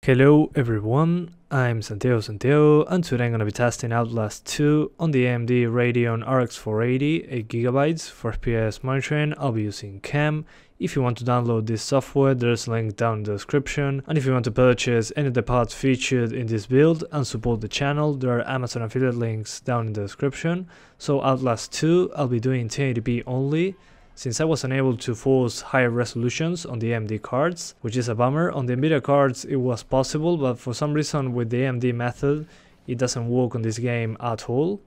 Hello everyone, I'm Santiago, and today I'm going to be testing Outlast 2 on the AMD Radeon RX 480, 8GB. For FPS monitoring, I'll be using CAM. If you want to download this software, there's a link down in the description. And if you want to purchase any of the parts featured in this build and support the channel, there are Amazon affiliate links down in the description. So Outlast 2, I'll be doing 1080p only, since I was unable to force higher resolutions on the AMD cards, which is a bummer. On the NVIDIA cards it was possible, but for some reason with the AMD method it doesn't work on this game at all.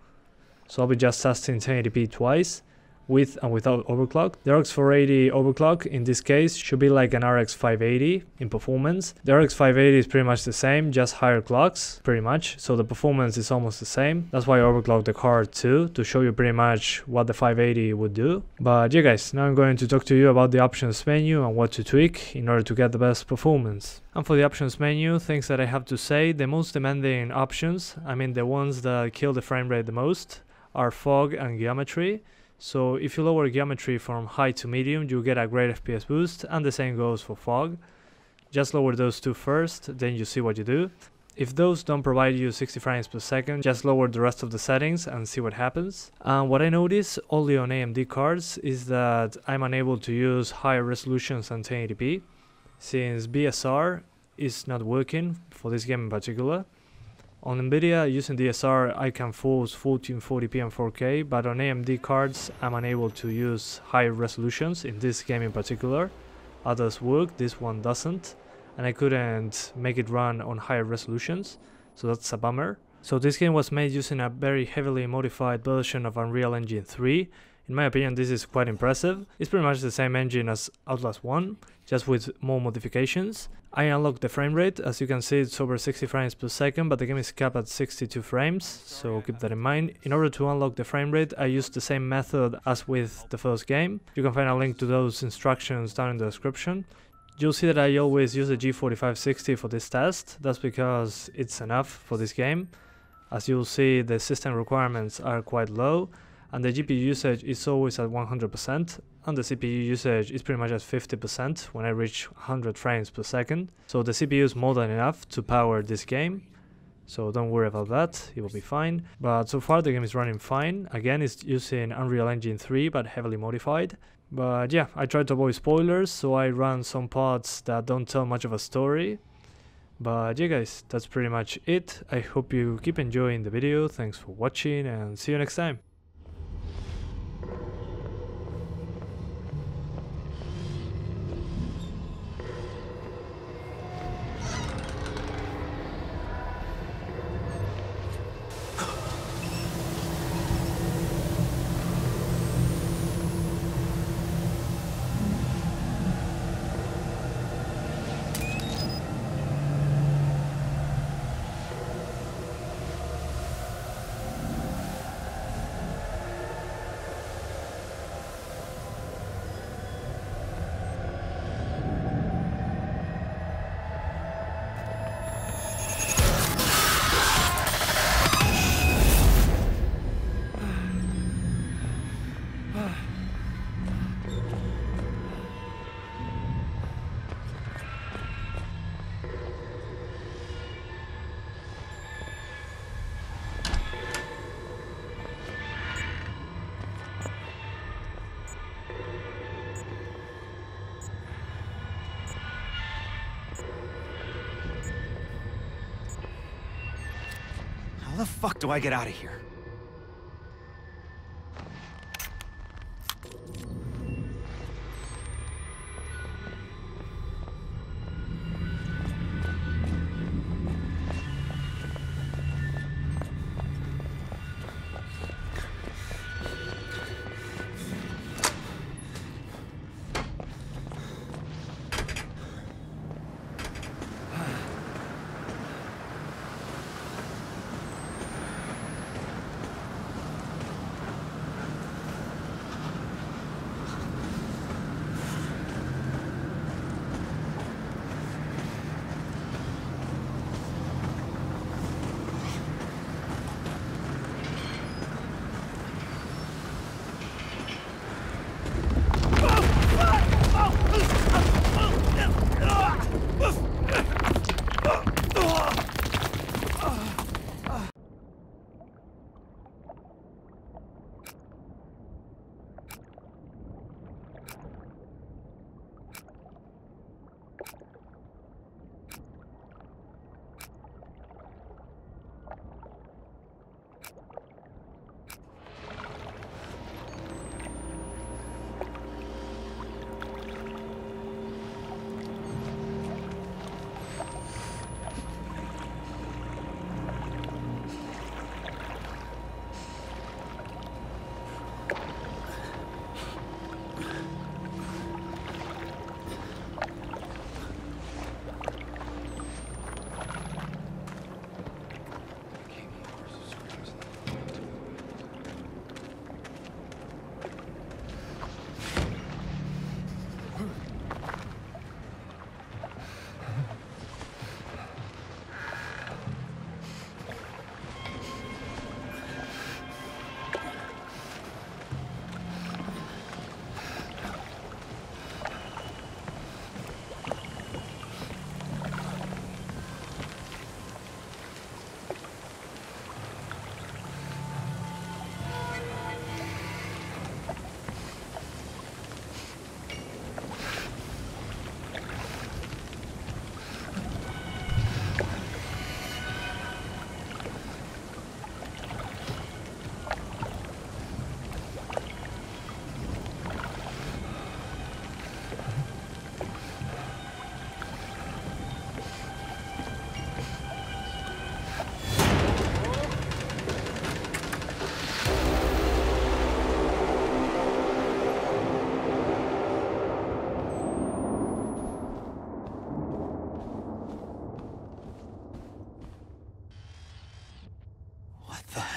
So I'll be just testing 1080p twice, with and without overclock. The RX 480 overclock in this case should be like an RX 580 in performance. The RX 580 is pretty much the same, just higher clocks pretty much, so the performance is almost the same. That's why I overclocked the card too, to show you pretty much what the 580 would do. But yeah guys, now I'm going to talk to you about the options menu and what to tweak in order to get the best performance. And for the options menu, things that I have to say, the most demanding options, I mean the ones that kill the frame rate the most, are fog and geometry. So if you lower geometry from high to medium, you get a great FPS boost, and the same goes for fog. Just lower those two first, then you see what you do. If those don't provide you 60 frames per second, just lower the rest of the settings and see what happens. And what I notice only on AMD cards is that I'm unable to use higher resolutions than 1080p, since BSR is not working for this game in particular. On NVIDIA, using DSR, I can force 1440p and 4K, but on AMD cards, I'm unable to use higher resolutions, in this game in particular. Others work, this one doesn't, and I couldn't make it run on higher resolutions, so that's a bummer. So this game was made using a very heavily modified version of Unreal Engine 3. In my opinion, this is quite impressive. It's pretty much the same engine as Outlast 1, just with more modifications. I unlocked the frame rate. As you can see, it's over 60 frames per second, but the game is capped at 62 frames, so keep that in mind. In order to unlock the frame rate, I used the same method as with the first game. You can find a link to those instructions down in the description. You'll see that I always use the G4560 for this test. That's because it's enough for this game. As you'll see, the system requirements are quite low, and the GPU usage is always at 100%, and the CPU usage is pretty much at 50% when I reach 100 frames per second. So the CPU is more than enough to power this game, so don't worry about that, it will be fine. But so far the game is running fine. Again, it's using Unreal Engine 3 but heavily modified. But yeah, I tried to avoid spoilers, so I ran some parts that don't tell much of a story. But yeah guys, that's pretty much it. I hope you keep enjoying the video, thanks for watching, and see you next time. How the fuck do I get out of here?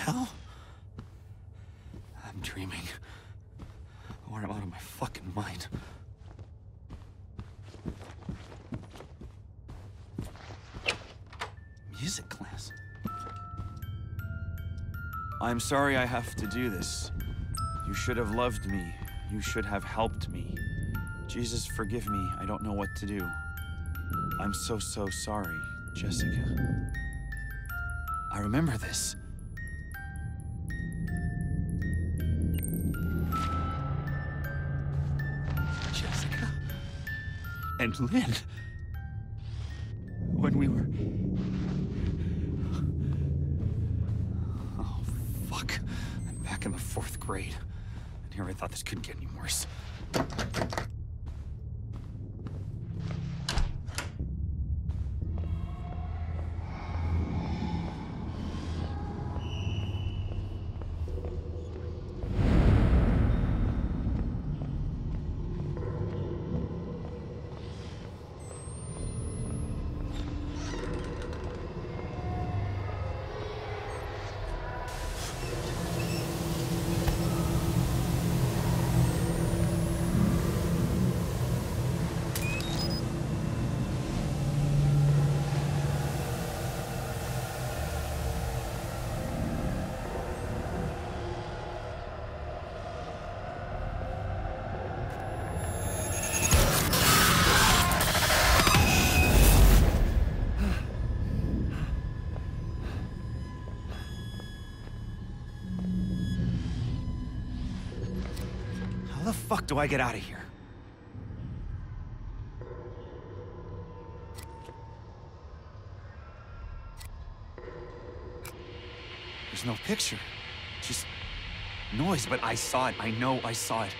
hell? I'm dreaming. Or I'm out of my fucking mind. Music class. I'm sorry I have to do this. You should have loved me. You should have helped me. Jesus, forgive me. I don't know what to do. I'm so sorry, Jessica. I remember this. Jessica. And Lynn. When we were... Oh, fuck. I'm back in the 4th grade. And here I thought this couldn't get any worse. How the fuck do I get out of here? There's no picture. Just noise, but I saw it. I know I saw it.